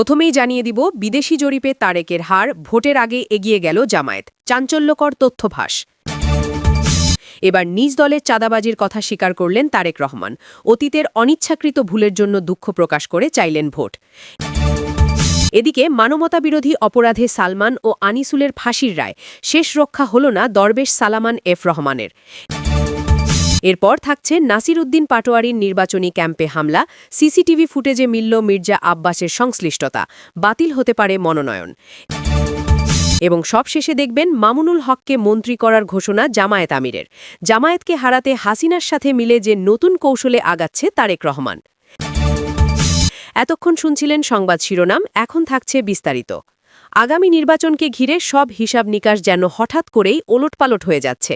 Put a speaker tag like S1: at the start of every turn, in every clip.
S1: প্রথমেই জানিয়ে দিব বিদেশি জরিপে তারেকের হার, ভোটের আগে এগিয়ে গেল জামায়াত, চাঞ্চল্যকর তথ্যভাস। এবার নিজ দলের চাঁদাবাজির কথা স্বীকার করলেন তারেক রহমান। অতীতের অনিচ্ছাকৃত ভুলের জন্য দুঃখ প্রকাশ করে চাইলেন ভোট। এদিকে মানবতাবিরোধী অপরাধে সালমান ও আনিসুলের ফাঁসির রায়, শেষ রক্ষা হল না দরবেশ সালামান এফ রহমানের। এরপর থাকছে নাসির উদ্দিন পাটোয়ারির নির্বাচনী ক্যাম্পে হামলা, সিসিটিভি ফুটেজে মিলল মির্জা আব্বাসের সংশ্লিষ্টতা, বাতিল হতে পারে মনোনয়ন। এবং সবশেষে দেখবেন মামুনুল হককে মন্ত্রী করার ঘোষণা জামায়াত আমিরের। জামায়াতকে হারাতে হাসিনার সাথে মিলে যে নতুন কৌশলে আগাচ্ছে তারেক রহমান। এতক্ষণ শুনছিলেন সংবাদ শিরোনাম, এখন থাকছে বিস্তারিত। আগামী নির্বাচনকে ঘিরে সব হিসাব নিকাশ যেন হঠাৎ করেই ওলটপালট হয়ে যাচ্ছে।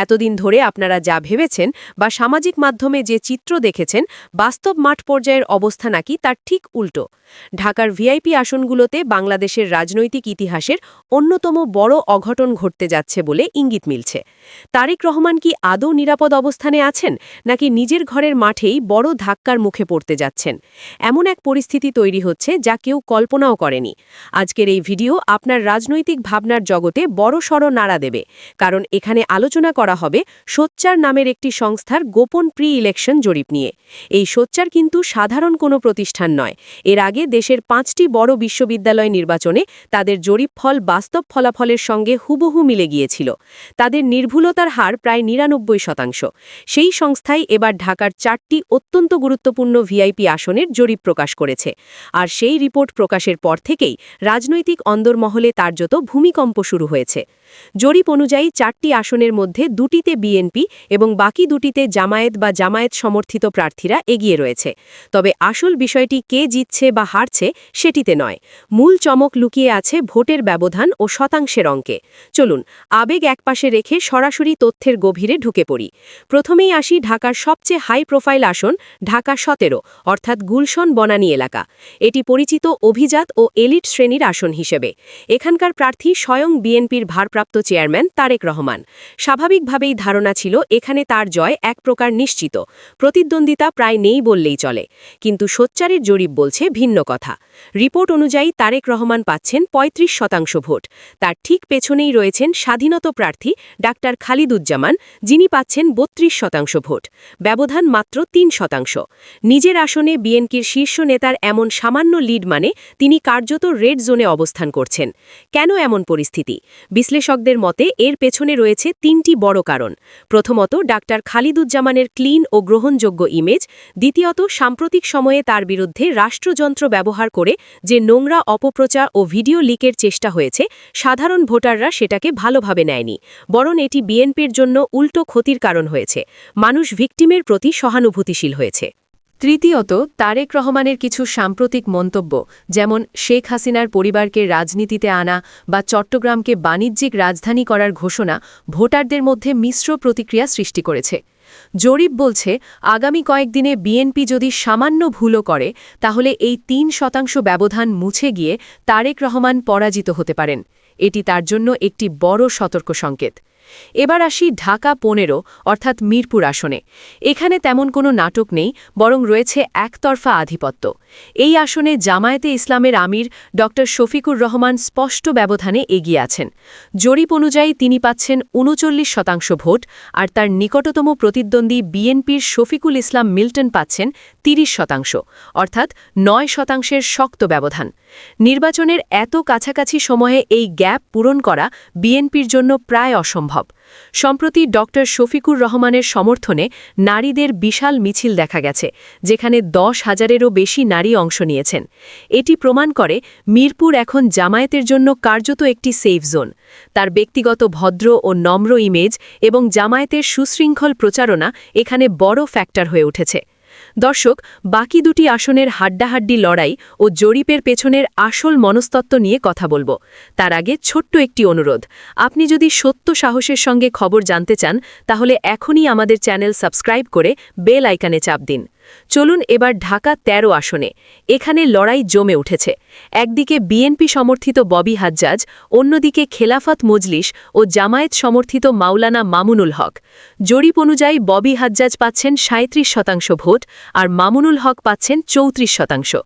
S1: এতদিন ধরে আপনারা যা ভেবেছেন বা সামাজিক মাধ্যমে যে চিত্র দেখেছেন, বাস্তব মাঠ পর্যায়ের অবস্থা নাকি তার ঠিক উল্টো। ঢাকার ভিআইপি আসনগুলোতে বাংলাদেশের রাজনৈতিক ইতিহাসের অন্যতম বড় অঘটন ঘটতে যাচ্ছে বলে ইঙ্গিত মিলছে। তারেক রহমান কি আদৌ নিরাপদ অবস্থানে আছেন, নাকি নিজের ঘরের মাঠেই বড় ধাক্কার মুখে পড়তে যাচ্ছেন? এমন এক পরিস্থিতি তৈরি হচ্ছে যা কেউ কল্পনাও করেনি। আজকের এই ভিডিও আপনার রাজনৈতিক ভাবনার জগতে বড়সড় নাড়া দেবে, কারণ এখানে আলোচনা করা হবে সোচ্চার নামের একটি সংস্থার গোপন প্রি ইলেকশন জরিপ নিয়ে। এই সোচ্চার কিন্তু সাধারণ কোনো প্রতিষ্ঠান নয়। এর আগে দেশের 5টি বড় বিশ্ববিদ্যালয় নির্বাচনে তাদের জরিপ ফল বাস্তব ফলাফলের সঙ্গে হুবহু মিলে গিয়েছিল। তাদের নির্ভুলতার হার প্রায় 99%। সেই সংস্থাই এবার ঢাকার 4টি অত্যন্ত গুরুত্বপূর্ণ ভিআইপি আসনের জরিপ প্রকাশ করেছে। আর সেই রিপোর্ট প্রকাশের পর থেকেই রাজনৈতিক অন্দরমহলে কার্যত ভূমিকম্প শুরু হয়েছে। জরিপ অনুযায়ী 4টি আসনের মধ্যে 2টিতে বিএনপি এবং বাকি 2টিতে জামায়াত বা জামায়াত সমর্থিত প্রার্থীরা এগিয়ে রয়েছে। তবে আসল বিষয়টি কে জিতছে বা হারছে সেটিতে নয়। মূল চমক লুকিয়ে আছে ভোটের ব্যবধান ও শতাংশের অঙ্কে। চলুন আবেগ একপাশে রেখে সরাসরি তথ্যের গভীরে ঢুকে পড়ি। প্রথমেই আসি ঢাকার সবচেয়ে হাই প্রোফাইল আসন, ঢাকা 17, অর্থাৎ গুলশন বনানী এলাকা। এটি পরিচিত অভিজাত ও এলিট শ্রেণীর আসন হিসেবে। এখানকার প্রার্থী স্বয়ং বিএনপির ভারপ্রাপ্ত চেয়ারম্যান তারেক রহমান। স্বাভাবিকভাবেই ধারণা ছিল এখানে তার জয় এক প্রকার নিশ্চিত, প্রতিদ্বন্দ্বিতা প্রায় নেই বললেই চলে। কিন্তু সোচ্চারের জরিপ বলছে ভিন্ন কথা। রিপোর্ট অনুযায়ী তারেক রহমান পাচ্ছেন 35% ভোট। তার ঠিক পেছনেই রয়েছেন স্বাধীনত প্রার্থী ডাক্তার খালিদুজ্জামান, যিনি পাচ্ছেন 32% ভোট। ব্যবধান মাত্র 3%। নিজের আসনে বিএনপির শীর্ষ নেতার এমন সামান্য লিড মানে তিনি কার্যত রেড জোনে অবস্থান করছেন। কেন এমন পরিস্থিতি? বিশ্লেষকদের মতে এর পেছনে রয়েছে 3টি বড় কারণ। প্রথমত, ডাক্তার খালিদুজ্জামানের ক্লিন ও গ্রহণযোগ্য ইমেজ। দ্বিতীয়ত, সাম্প্রতিক সময়ে তার বিরুদ্ধে রাষ্ট্রযন্ত্র ব্যবহার করে যে নোংরা অপপ্রচার ও ভিডিও লিকের চেষ্টা হয়েছে, সাধারণ ভোটাররা সেটাকে ভালোভাবে নেয়নি, বরং এটি বিএনপির জন্য উল্টো ক্ষতির কারণ হয়েছে। মানুষ ভিকটিমের প্রতি সহানুভূতিশীল হয়েছে। তৃতীয়ত, তারেক রহমানের কিছু সাম্প্রতিক মন্তব্য, যেমন শেখ হাসিনার পরিবারকে রাজনীতিতে আনা বা চট্টগ্রামকে বাণিজ্যিক রাজধানী করার ঘোষণা, ভোটারদের মধ্যে মিশ্র প্রতিক্রিয়া সৃষ্টি করেছে। জরিপ বলছে আগামী কয়েকদিনে বিএনপি যদি সামান্য ভুলও করে, তাহলে এই 3% ব্যবধান মুছে গিয়ে তারেক রহমান পরাজিত হতে পারেন। এটি তার জন্য একটি বড় সতর্ক সংকেত। এবার আসি ঢাকা 15, অর্থাৎ মিরপুর আসনে। এখানে তেমন কোনো নাটক নেই, বরং রয়েছে একতরফা আধিপত্য। এই আসনে জামায়াতে ইসলামের আমির ডক্টর শফিকুর রহমান স্পষ্ট ব্যবধানে এগিয়ে আছেন। জরিপ অনুযায়ী তিনি পাচ্ছেন 39% ভোট, আর তার নিকটতম প্রতিদ্বন্দ্বী বিএনপির শফিকুল ইসলাম মিল্টন পাচ্ছেন 30%, অর্থাৎ 9%-এর শক্ত ব্যবধান। নির্বাচনের এত কাছাকাছি সময়ে এই গ্যাপ পূরণ করা বিএনপির জন্য প্রায় অসম্ভব। সম্প্রতি ডক্টর শফিকুর রহমানের সমর্থনে নারীদের বিশাল মিছিল দেখা গেছে, যেখানে 10,000-এরও বেশি নারী অংশ নিয়েছেন। এটি প্রমাণ করে মিরপুর এখন জামায়াতের জন্য কার্যত একটি সেফ জোন। তার ব্যক্তিগত ভদ্র ও নম্র ইমেজ এবং জামায়াতের সুশৃঙ্খল প্রচারণা এখানে বড় ফ্যাক্টর হয়ে উঠেছে। দর্শক, বাকি 2টি আসনের হাড্ডাহাড্ডি লড়াই ও জরিপের পেছনের আসল মনস্তত্ত্ব নিয়ে কথা বলবো। তার আগে ছোট্ট একটি অনুরোধ, আপনি যদি সত্য সাহসের সঙ্গে খবর জানতে চান, তাহলে এখনই আমাদের চ্যানেল সাবস্ক্রাইব করে বেল আইকনে চাপ দিন। চলুন এবার ঢাকা 13 আসনে। এখানে লড়াই জমে উঠেছে। একদিকে বিএনপি সমর্থিত ববি হাজ্জাজ, অন্যদিকে খেলাফত মজলিস ও জামায়াত সমর্থিত মাওলানা মামুনুল হক। জরিপ অনুযায়ী ববি হাজ্জাজ পাচ্ছেন 37% ভোট, আর মামুনুল হক পাচ্ছেন 34%।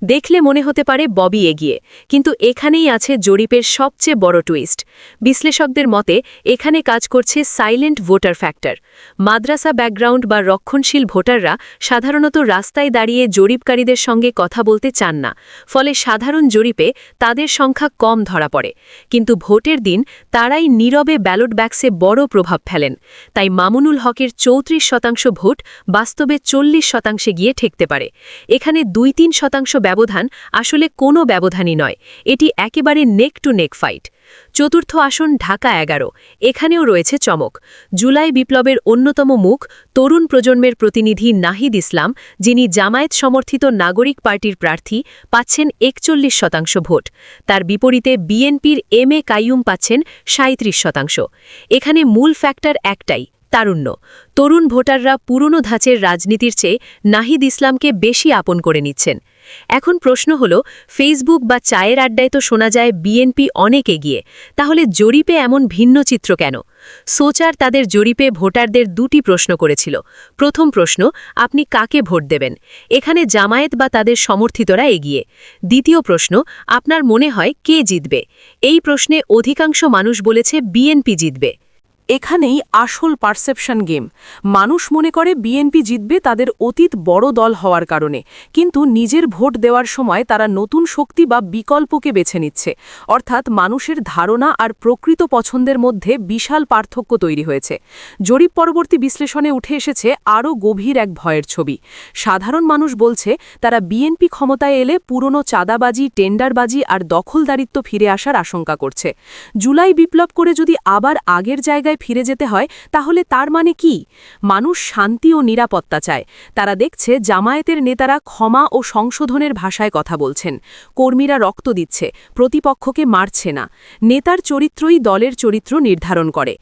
S1: দেখলে মনে হতে পারে ববি এগিয়ে, কিন্তু এখানেই আছে জরিপের সবচেয়ে বড় টুইস্ট। বিশ্লেষকদের মতে এখানে কাজ করছে সাইলেন্ট ভোটার ফ্যাক্টর। মাদ্রাসা ব্যাকগ্রাউন্ড বা রক্ষণশীল ভোটাররা সাধারণত রাস্তায় দাঁড়িয়ে জরিপকারীদের সঙ্গে কথা বলতে চান না, ফলে সাধারণ জরিপে তাদের সংখ্যা কম ধরা পড়ে। কিন্তু ভোটের দিন তারাই নীরবে ব্যালট বাক্সে বড় প্রভাব ফেলেন। তাই মামুনুল হকের 34% ভোট বাস্তবে 40% গিয়ে ঠেকতে পারে। এখানে 2-3% ব্যবধান আসলে কোনো ব্যবধানই নয়, এটি একেবারে নেক টু নেক ফাইট। চতুর্থ আসন ঢাকা 11। এখানেও রয়েছে চমক। জুলাই বিপ্লবের অন্যতম মুখ তরুণ প্রজন্মের প্রতিনিধি নাহিদ ইসলাম, যিনি জামায়াত সমর্থিত নাগরিক পার্টির প্রার্থী, পাচ্ছেন 41% ভোট। তার বিপরীতে বিএনপির এম এ কাইয়ুম পাচ্ছেন 37%। এখানে মূল ফ্যাক্টর একটাই, তারুণ্য। তরুণ ভোটাররা পুরনো ধাঁচের রাজনীতির চেয়ে নাহিদ ইসলামকে বেশি আপন করে নিচ্ছেন। এখন প্রশ্ন হল, ফেসবুক বা চায়ের আড্ডায় তো শোনা যায় বিএনপি অনেক এগিয়ে, তাহলে জরিপে এমন ভিন্ন চিত্র কেন? সোচার তাদের জরিপে ভোটারদের 2টি প্রশ্ন করেছিল। প্রথম প্রশ্ন, আপনি কাকে ভোট দেবেন? এখানে জামায়াত বা তাদের সমর্থিতরা এগিয়ে। দ্বিতীয় প্রশ্ন, আপনার মনে হয় কে জিতবে? এই প্রশ্নে অধিকাংশ মানুষ বলেছে বিএনপি জিতবে।
S2: এখানেই আসল পারসেপশন গেম। মানুষ মনে করে বিএনপি জিতবে তাদের অতীত বড় দল হওয়ার কারণে, কিন্তু নিজের ভোট দেওয়ার সময় তারা নতুন শক্তি বা বিকল্পকে বেছে নিচ্ছে। অর্থাৎ মানুষের ধারণা আর প্রকৃত পছন্দের মধ্যে বিশাল পার্থক্য তৈরি হয়েছে। জরিপ পরবর্তী বিশ্লেষণে উঠে এসেছে আরও গভীর এক ভয়ের ছবি। সাধারণ মানুষ বলছে তারা বিএনপি ক্ষমতায় এলে পুরনো চাঁদাবাজি, টেন্ডারবাজি আর দখলদারিত্ব ফিরে আসার আশঙ্কা করছে। জুলাই বিপ্লব করে যদি আবার আগের জায়গায় ফিরে যেতে হয়, তাহলে তার মানে কি? মানুষ শান্তি ও নিরাপত্তা চায়। তারা দেখছে জামায়াতের নেতারা ক্ষমা ও সংশোধনের ভাষায় কথা বলছেন, কর্মীরা রক্ত দিচ্ছে, প্রতিপক্ষকে মারছে না। নেতার চরিত্রই দলের চরিত্র নির্ধারণ করে।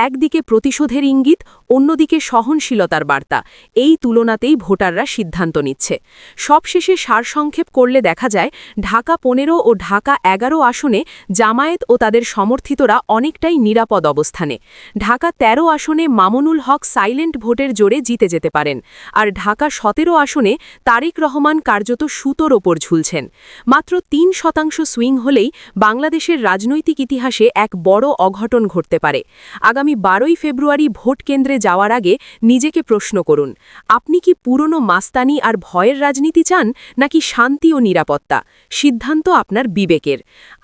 S2: একদিকে প্রতিশোধের ইঙ্গিত, অন্যদিকে সহনশীলতার বার্তা। এই তুলনাতেই ভোটাররা সিদ্ধান্ত নিচ্ছে। সবশেষে সারসংক্ষেপ করলে দেখা যায়, ঢাকা 15 ও ঢাকা 11 আসনে জামায়াত ও তাদের সমর্থিতরা অনেকটাই নিরাপদ অবস্থানে। ঢাকা 13 আসনে মামুনুল হক সাইলেন্ট ভোটের জোরে জিতে যেতে পারেন, আর ঢাকা 17 আসনে তারেক রহমান কার্যত সুতোর ওপর ঝুলছেন। মাত্র 3% সুইং হলেই বাংলাদেশের রাজনৈতিক ইতিহাসে এক বড় অঘটন ঘটতে পারে। আগামী 12 ফেব্রুয়ারি ভোট কেন্দ্রে যাওয়ার আগে নিজেকে প্রশ্ন করুন, আপনি কি পুরনো মাস্তানি আর ভয়ের রাজনীতি চান, নাকি শান্তি ও নিরাপত্তা? সিদ্ধান্ত আপনার বিবেকের।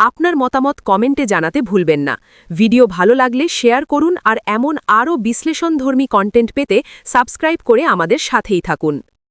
S2: আপনার মতামত কমেন্টে জানাতে ভুলবেন না। ভিডিও ভালো লাগলে শেয়ার করুন, আর এমন আরও বিশ্লেষণধর্মী কন্টেন্ট পেতে সাবস্ক্রাইব করে আমাদের সাথেই থাকুন।